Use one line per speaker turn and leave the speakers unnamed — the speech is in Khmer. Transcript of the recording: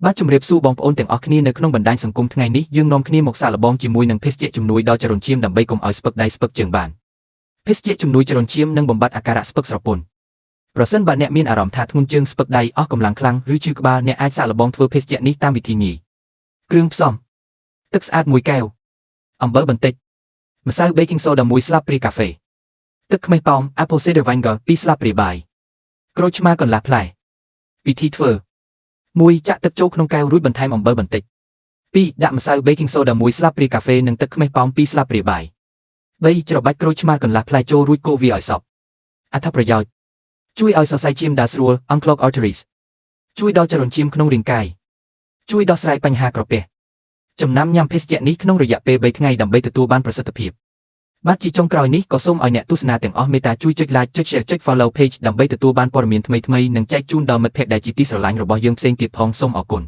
បាទជំរាបសួរបងប្អូនទាំងអស់គ្នានៅក្នុងបណ្ដាញសង្គមថ្ងៃនេះយើងនាំគ្នាមកសាកល្បងជាមួយនឹងភេសជ្ជៈជំនួយដល់ចរន្តឈាមដើម្បីកុំឲ្យស្ពឹកដៃស្ពឹកជើងបានភេសជ្ជៈជំនួយចរន្តឈាមនឹងបំបត្តិអាការៈស្ពឹកស្រពន់ប្រសិនបើអ្នកមានអារម្មណ៍ថាធ្ងន់ជើងស្ពឹកដៃអស់កម្លាំងខ្លាំងឬឈឺក្បាលអ្នកអាចសាកល្បងធ្វើភេសជ្ជៈនេះតាមវិធីងាយគ្រឿងផ្សំទឹកស្អាត1កែវអំបិលបន្តិចម្សៅ baking soda 1ស្លាបព្រាកាហ្វេទឹកខ្មេះប៉ោម apple cider vinegar 2ស្លាបព្រាបាយក្រូចឆ្មាកន្លះផ្លែវិធីធ្វើ1ចាក់ទឹកចូលក្នុងកែវរួចបន្ថែមអំបិលបន្តិច2ដាក់ម្សៅ baking soda 1ស្លាបព្រាកាហ្វេនិងទឹកខ្មេះប៉ោម2ស្លាបព្រាបាយ3ច្របាច់ក្រូចឆ្មាកន្លះផ្លែចូលរួចកូរវាឲ្យសព្វអត្ថប្រយោជន៍ជួយឲ្យសរសៃឈាមដើរស្រួល unclog arteries ជួយដល់ចរន្តឈាមក្នុងរាងកាយជួយដោះស្រាយបញ្ហាក្រពះចំណាំញ៉ាំភេសជ្ជៈនេះក្នុងរយៈពេល3ថ្ងៃដើម្បីទទួលបានប្រសិទ្ធភាពបាទជាចុងក្រោយនេះក៏សូមឲ្យអ្នកទស្សនាទាំងអស់មេត្តាជួយចុច like ចុច share ចុច follow page ដើម្បីទទួលបានព័ត៌មានថ្មីៗនិងចែកជូនដល់មិត្តភ័ក្តិដែលជាទីស្រឡាញ់របស់យើងផ្សេងទៀតផងសូមអរគុណ